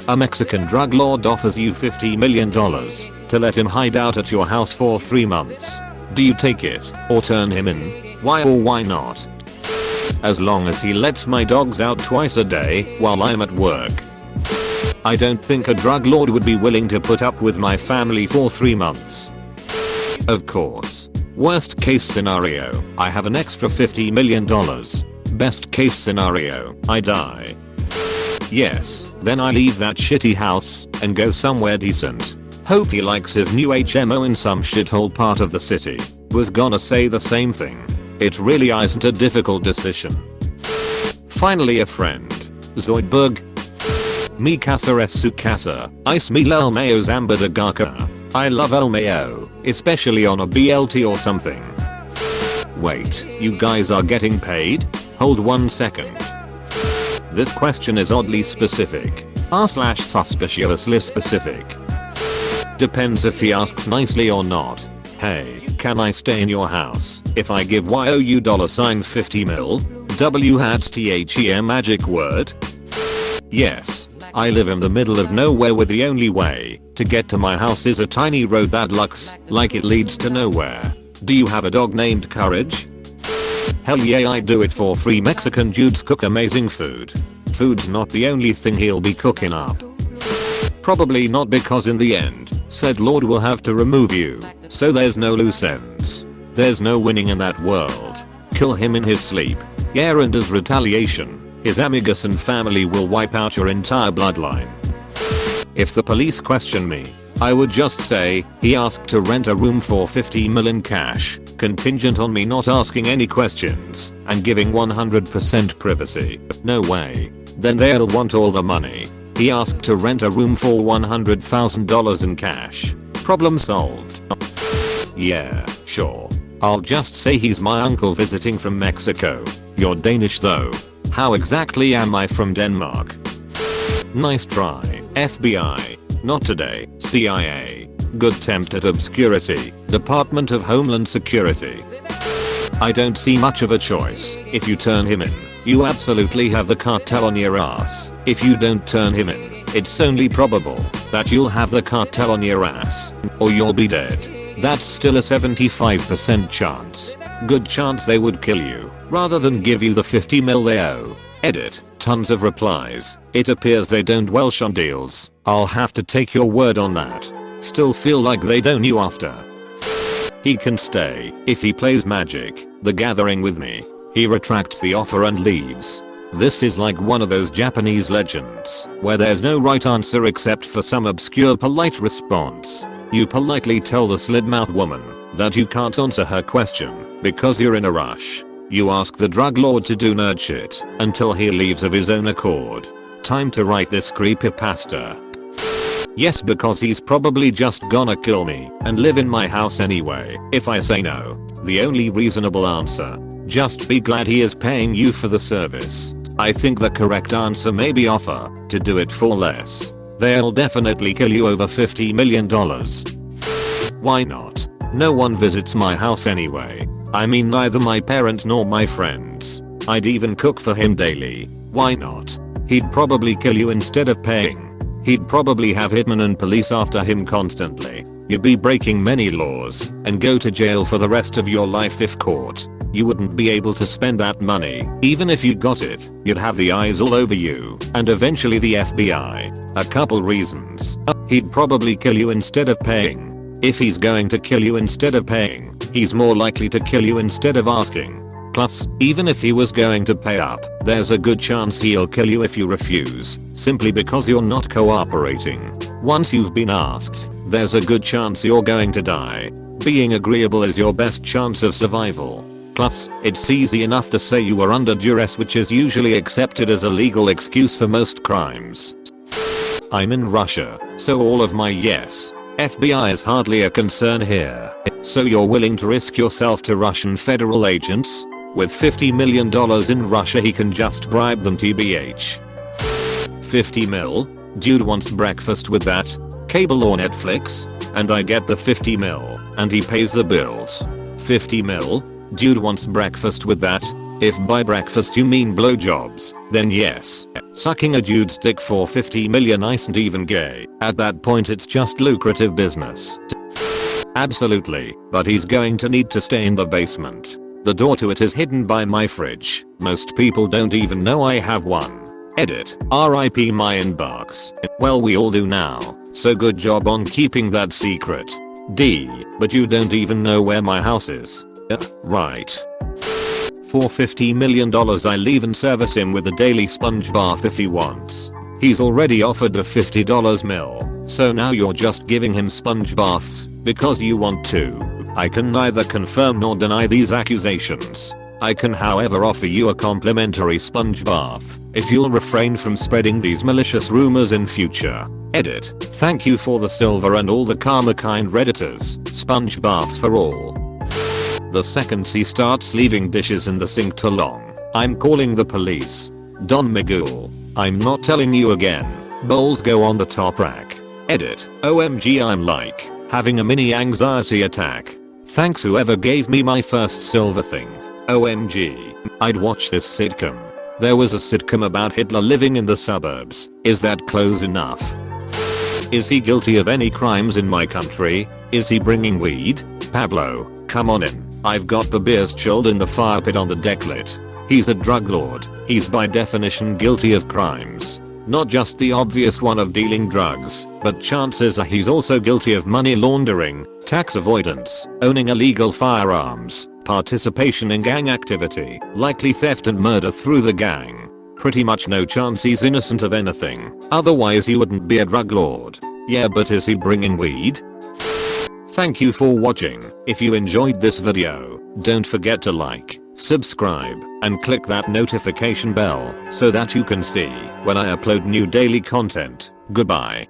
A Mexican drug lord offers you $50 million to let him hide out at your house for 3 months. Do you take it or turn him in? Why or why not? As long as he lets my dogs out twice a day while I'm at work. I don't think a drug lord would be willing to put up with my family for 3 months. Of course. Worst case scenario, I have an extra $50 million. Best case scenario, I die. Yes, then I leave that shitty house and go somewhere decent. Hope he likes his new HMO in some shithole part of the city. Was gonna say the same thing. It really isn't a difficult decision. Finally a friend. Zoidberg. Mi casa es su casa. Ice me el mayo zamba de gaka. I love el mayo, especially on a BLT or something. Wait, you guys are getting paid? Hold 1 second. This question is oddly specific. r/suspiciously specific. Depends if he asks nicely or not. Hey, can I stay in your house if I give you $50 mil? WHATS magic word? Yes. I live in the middle of nowhere where the only way to get to my house is a tiny road that looks like it leads to nowhere. Do you have a dog named Courage? Hell yeah, I do it for free. Mexican dudes cook amazing food. Food's not the only thing he'll be cooking up. Probably not, because in the end, said lord will have to remove you, so there's no loose ends. There's no winning in that world. Kill him in his sleep. Yeah, and as retaliation, his amigas and family will wipe out your entire bloodline. If the police question me, I would just say he asked to rent a room for $50 million cash, contingent on me not asking any questions and giving 100% privacy. No way. Then they'll want all the money. He asked to rent a room for $100,000 in cash. Problem solved. Yeah, sure. I'll just say he's my uncle visiting from Mexico. You're Danish though. How exactly am I from Denmark? Nice try, FBI. Not today, CIA. Good attempt at obscurity, Department of Homeland Security. I don't see much of a choice. If you turn him in, you absolutely have the cartel on your ass. If you don't turn him in, it's only probable that you'll have the cartel on your ass, or you'll be dead. That's still a 75% chance. Good chance they would kill you, rather than give you the $50 mil they owe. Edit. Tons of replies. It appears they don't welsh on deals. I'll have to take your word on that. Still feel like they don't you after. He can stay if he plays Magic: The Gathering with me. He retracts the offer and leaves. This is like one of those Japanese legends where there's no right answer except for some obscure polite response. You politely tell the slid-mouth woman that you can't answer her question because you're in a rush. You ask the drug lord to do nerd shit until he leaves of his own accord. Time to write this creepypasta. Yes, because he's probably just gonna kill me and live in my house anyway if I say no. The only reasonable answer. Just be glad he is paying you for the service. I think the correct answer may be offer to do it for less. They'll definitely kill you over $50 million. Why not? No one visits my house anyway. I mean, neither my parents nor my friends. I'd even cook for him daily. Why not? He'd probably kill you instead of paying. He'd probably have hitmen and police after him constantly. You'd be breaking many laws and go to jail for the rest of your life if caught. You wouldn't be able to spend that money. Even if you got it, you'd have the eyes all over you and eventually the FBI. A couple reasons. He'd probably kill you instead of paying. If he's going to kill you instead of paying, he's more likely to kill you instead of asking. Plus, even if he was going to pay up, there's a good chance he'll kill you if you refuse, simply because you're not cooperating. Once you've been asked, there's a good chance you're going to die. Being agreeable is your best chance of survival. Plus, it's easy enough to say you were under duress, which is usually accepted as a legal excuse for most crimes. I'm in Russia, so all of my yes. FBI is hardly a concern here. So you're willing to risk yourself to Russian federal agents? With $50 million in Russia he can just bribe them tbh. 50 mil? Dude wants breakfast with that? Cable or Netflix? And I get the 50 mil, and he pays the bills. 50 mil? Dude wants breakfast with that? If by breakfast you mean blowjobs, then yes. Sucking a dude's dick for 50 million isn't even gay. At that point it's just lucrative business. Absolutely, but he's going to need to stay in the basement. The door to it is hidden by my fridge. Most people don't even know I have one. Edit. RIP my inbox. Well, we all do now, so good job on keeping that secret. D. But you don't even know where my house is. Right. For $50 million I leave and service him with a daily sponge bath if he wants. He's already offered a $50 mil, so now you're just giving him sponge baths because you want to. I can neither confirm nor deny these accusations. I can however offer you a complimentary sponge bath if you'll refrain from spreading these malicious rumors in future. Edit. Thank you for the silver and all the karma kind redditors. Sponge baths for all. The second he starts leaving dishes in the sink too long, I'm calling the police. Don Miguel. I'm not telling you again. Bowls go on the top rack. Edit. OMG, I'm like having a mini anxiety attack. Thanks whoever gave me my first silver thing. OMG. I'd watch this sitcom. There was a sitcom about Hitler living in the suburbs. Is that close enough? Is he guilty of any crimes in my country? Is he bringing weed? Pablo, come on in. I've got the beers chilled in the fire pit on the deck lit. He's a drug lord. He's by definition guilty of crimes. Not just the obvious one of dealing drugs, but chances are he's also guilty of money laundering, tax avoidance, owning illegal firearms, participation in gang activity, likely theft and murder through the gang. Pretty much no chance he's innocent of anything, otherwise he wouldn't be a drug lord. Yeah, but is he bringing weed? Thank you for watching. If you enjoyed this video, don't forget to like, subscribe, and click that notification bell so that you can see when I upload new daily content. Goodbye.